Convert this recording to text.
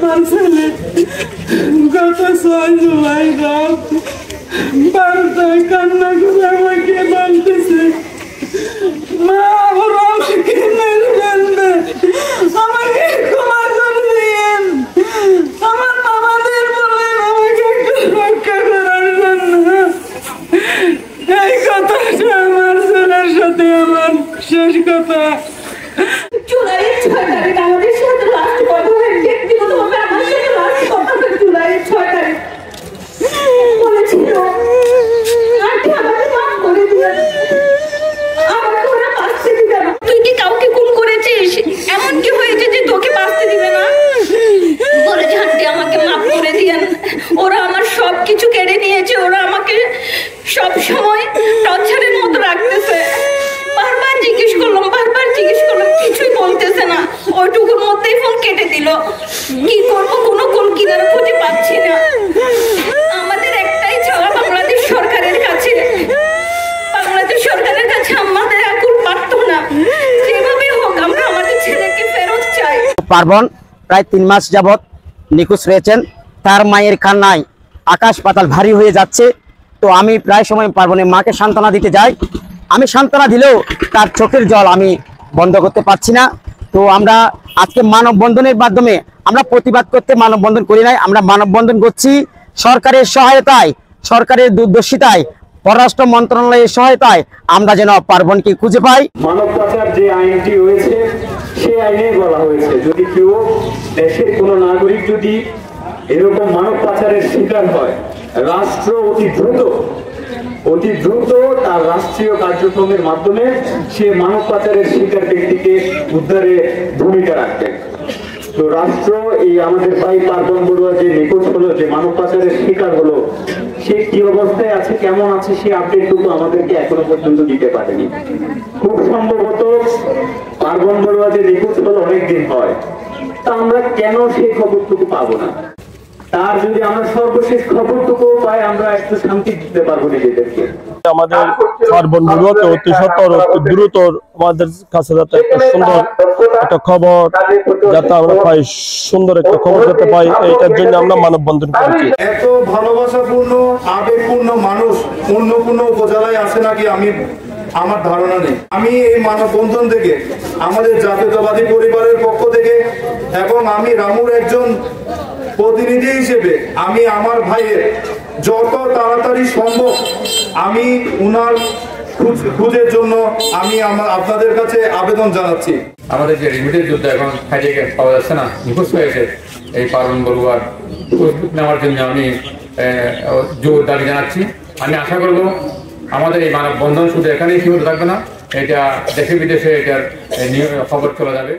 আমার ছেলে গত 6 জুলাই রাত 12টায় কান্না করে আমাকে বলতেছে, মা ওরা আমাকে মেরে ফেলবে, আমাকে ক্ষমা করে দিয়েন, আমার মামাদের বলেন আমাকে একটু রক্ষা করার জন্য। এই কথাটা আমার ছেলের সাথে আমার শেষ কথা। জুলাইয়ের 6 তারিখ আমাদের সাথে লাস্ট কথা হয়, ব্যক্তিগতভাবে আমার সাথে লাস্ট কথা হয় জুলাইয়ের 6 তারিখ। বলেছিল আন্টি আমাকে মাফ করে দিয়েন, আমাকে ওরা বাঁচতে দিবে না। তুই কি কাউকে খুন করেছিস? এমন কি হয়েছে যে তোকে বাঁচতে দিবে না? বলেছে আন্টি আমাকে মাফ করে দিয়েন, ওরা আমার সব কিছু কেড়ে নিয়েছে, ওরা আমাকে সব সময় টর্চারের মতো রাখতেছে। বারবার জিজ্ঞেস করলাম কিছুই বলতেছে না, ওইটুকুর মধ্যেই ফোন কেটে দিল। কি করবো, কোনো কোন কিনারা খুঁজে পাচ্ছি না। আমাদের একটাই চাওয়া বাংলাদেশ সরকারের কাছে, আমাদের আকুল পারতো না, যেভাবে হোক আমরা আমাদের ছেলেকে ফেরত চাই। পার্বণ প্রায় 3 মাস যাবৎ নিখোঁজ রয়েছেন। তার মায়ের কান্নায় আকাশ পাতাল ভারী হয়ে যাচ্ছে। তো আমি প্রায় সময় পার্বণের মাকে সান্ত্বনা দিতে যাই, আমি সান্ত্বনা দিলেও তার চোখের জল আমি বন্ধ করতে পারছি না। তো আমরা আজকে মানববন্ধনের মাধ্যমে আমরা প্রতিবাদ করতে মানববন্ধন করি নাই, আমরা মানববন্ধন করছি সরকারের সহায়তায়, সরকারের দূরদর্শিতায়, পররাষ্ট্র মন্ত্রণালয়ের সহায়তায় আমরা যেন পার্বণকে খুঁজে পাই। মানব পাচার যে আইনটি হয়েছে সেই আইনে বলা হয়েছে, যদি কেউ দেশের কোনো নাগরিক যদি এরকম মানব পাচারের শিকার হয়, রাষ্ট্র অতি দ্রুত তার রাষ্ট্রীয় কার্যক্রমের মাধ্যমে সে মানব পাচারের শিকার ব্যক্তিকে উদ্ধারে ভূমিকা রাখবে। তো রাষ্ট্র এই আমাদের ভাই পার্বণ বড়ুয়া যে নিখোঁজ হলো, যে মানব পাচারের শিকার হলো, সে কি অবস্থায় আছে, কেমন আছে, সেই আপডেটটুকু আমাদেরকে এখনো পর্যন্ত দিতে পারেনি। খুব সম্ভবত পার্বণ বড়ুয়া যে নিখোঁজ হলো অনেকদিন হয়, তা আমরা কেন সেই খবরটুকু পাবো না? তার যদি আমরা সর্বশেষ খবরটুকু পাই, আমরা একটু শান্তি দিতে পারবো নিজেদেরকে। আমাদের পার্বণ বড়ুয়াকে অতি সত্বর দ্রুত আমাদের কাছে যাতে একটা সুন্দর একটা খবর যাতে আমরা পাই, সুন্দর একটা খবর যাতে পাই, এইটার জন্য আমরা মানববন্ধন করেছি। এত ভালোবাসাপূর্ণ আবেগপূর্ণ মানুষ অন্য কোনো উপজেলায় আছে নাকি আমার ধারণা নেই। আমি এই মানববন্ধন থেকে আমাদের জাতীয়তাবাদী পরিবারের পক্ষ থেকে এবং আমি রামুর একজন প্রতিনিধি হিসেবে আমি আমার ভাইয়ের যত তাড়াতাড়ি সম্ভব আমি উনার খুঁজের জন্য আমি আপনাদের কাছে আবেদন জানাচ্ছি। আমাদের যে রিমিটের যুদ্ধ এখন হারিয়ে পাওয়া যাচ্ছে না, নিখোঁজ হয়েছে, এই পার্বণ বড়ুয়ার খোঁজ নেওয়ার জন্য আমি জোর দাবি জানাচ্ছি। আমি আশা করব আমাদের এই মানববন্ধন শুধু এখানেই সীমিত থাকবে না, এটা দেশে বিদেশে এটার খবর চলে যাবে।